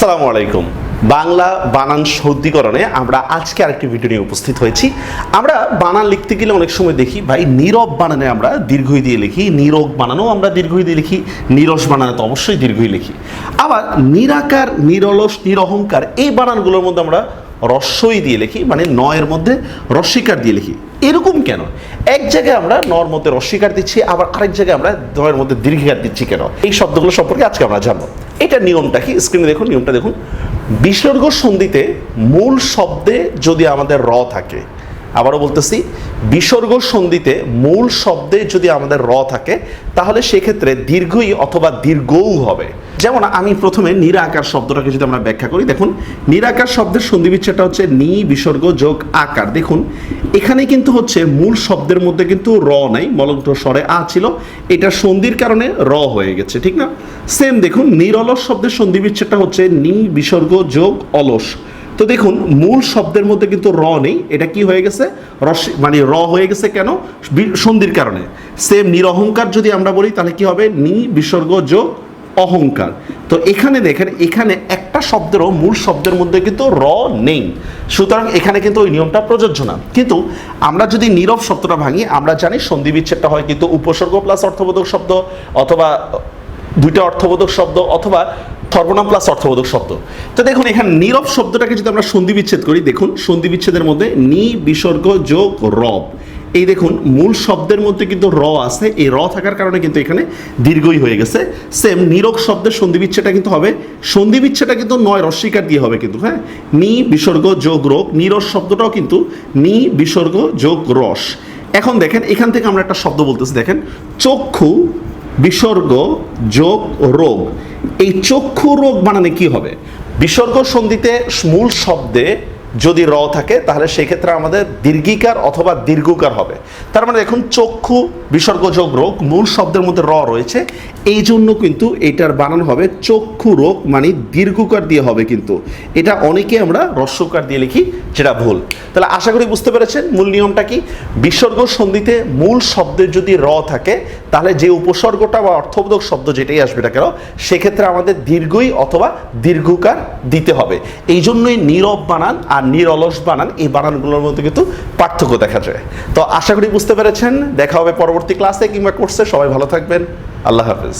আসসালামু আলাইকুম। বাংলা বানান শুদ্ধিকরণে আমরা আজকে আরেকটি ভিডিও নিয়ে উপস্থিত হয়েছি। আমরা বানান লিখতে গেলে অনেক সময় দেখি ভাই নীরব বানানে আমরা দীর্ঘই দিয়ে লিখি, নীরব বানানেও আমরা দীর্ঘই দিয়ে লিখি, নীরস বানানে তো অবশ্যই দীর্ঘই লিখি। আবার নিরাকার, নিরলস, নিরহংকার এই বানানগুলোর মধ্যে আমরা রস্যই দিয়ে লিখি, মানে নয়ের মধ্যে রস্যিকার দিয়ে লিখি। এরকম কেন? এক জায়গায় আমরা নর মধ্যে রস্যিকার দিচ্ছি, আবার আরেক জায়গায় আমরা নয়ের মধ্যে দীর্ঘিকার দিচ্ছি কেন? এই শব্দগুলো সম্পর্কে আজকে আমরা জানবো। এটা নিয়মটা কি? স্ক্রিনে দেখুন, নিয়মটা দেখুন। বিসর্গ সন্ধিতে মূল শব্দে যদি আমাদের র থাকে, আবারও বলতেছি, বিসর্গ সন্ধিতে মূল শব্দে যদি আমাদের র থাকে তাহলে সেক্ষেত্রে দীর্ঘই অথবা দীর্ঘও হবে। যেমন আমি প্রথমে নিরাকার শব্দটাকে যদি আমরা ব্যাখ্যা করি, দেখুন নিরাকার শব্দের সন্ধি বিচ্ছেদটা হচ্ছে নি বিসর্গ যোগ আকার। দেখুন এখানে কিন্তু হচ্ছে মূল শব্দের মধ্যে কিন্তু র নাই, মলন্ত স্বরে আ ছিল, এটা সন্ধির কারণে র হয়ে গেছে, ঠিক না? সেম দেখুন নিরলস শব্দের সন্ধি বিচ্ছেদটা হচ্ছে নি বিসর্গ যোগ অলস। তো দেখুন মূল শব্দের মধ্যে কিন্তু র নেই, এটা কি হয়ে গেছে? মানে র হয়ে গেছে কেন? সন্ধির কারণে। সেম নিরহংকার যদি আমরা বলি তাহলে কি হবে? নি বিসর্গ যোগ অহংকার। তো এখানে দেখেন, এখানে একটা শব্দেরও মূল শব্দের মধ্যে কিন্তু র নেই, সুতরাং এখানে কিন্তু ওই নিয়মটা প্রযোজ্য না। কিন্তু আমরা যদি নীরব শব্দটা ভাঙি, আমরা জানি সন্ধি বিচ্ছেদটা হয় কিন্তু উপসর্গ প্লাস অর্থবোধক শব্দ, অথবা দুইটা অর্থবোধক শব্দ, অথবা সর্বনাম প্লাস অর্থবোধক শব্দ। তো দেখুন এখানে নীরব শব্দটাকে যদি আমরা সন্ধি বিচ্ছেদ করি, দেখুন সন্ধি বিচ্ছেদের মধ্যে নি বিসর্গ যোগ রব, এই দেখুন মূল শব্দের মধ্যে কিন্তু র আছে, এই র থাকার কারণে কিন্তু এখানে দীর্ঘই হয়ে গেছে। সেম নীরব শব্দের সন্ধি বিচ্ছেদটা কিন্তু হবে, সন্ধি বিচ্ছেদটা কিন্তু নয় রস্যিকার দিয়ে হবে কিন্তু, হ্যাঁ, নি বিসর্গ যোগ রোগ। নীরস শব্দটাও কিন্তু নি বিসর্গ যোগ রস। এখন দেখেন এখান থেকে আমরা একটা শব্দ বলতেছি, দেখেন চক্ষু বিসর্গ যোগ রোগ। এই চক্ষু রোগ বানানে কি হবে? বিসর্গ সন্ধিতে মূল শব্দে যদি র থাকে তাহলে সেক্ষেত্রে আমাদের দীর্ঘিকার অথবা দীর্ঘকার হবে। তার মানে এখন চক্ষু বিসর্গ যোগ রোগ, মূল শব্দের মধ্যে র রয়েছে, এই জন্য কিন্তু এটার বানান হবে চক্ষু রোগ, মানে দীর্ঘকার দিয়ে হবে। কিন্তু এটা অনেকে আমরা রস্যকার দিয়ে লিখি, যেটা ভুল। তাহলে আশা করি বুঝতে পেরেছেন মূল নিয়মটা কি। বিসর্গ সন্ধিতে মূল শব্দের যদি র থাকে তাহলে যে উপসর্গটা বা অর্থবোধক শব্দ যেটাই আসবে না কেন, সেক্ষেত্রে আমাদের দীর্ঘই অথবা দীর্ঘকার দিতে হবে। এই জন্যই নীরব বানান আর নিরলস বানান, এই বানানগুলোর মধ্যে কিন্তু পার্থক্য দেখা যায়। তো আশা করি বুঝতে পেরেছেন। দেখা হবে পরবর্তী ক্লাসে কিংবা কোর্সে। সবাই ভালো থাকবেন। আল্লাহ হাফেজ।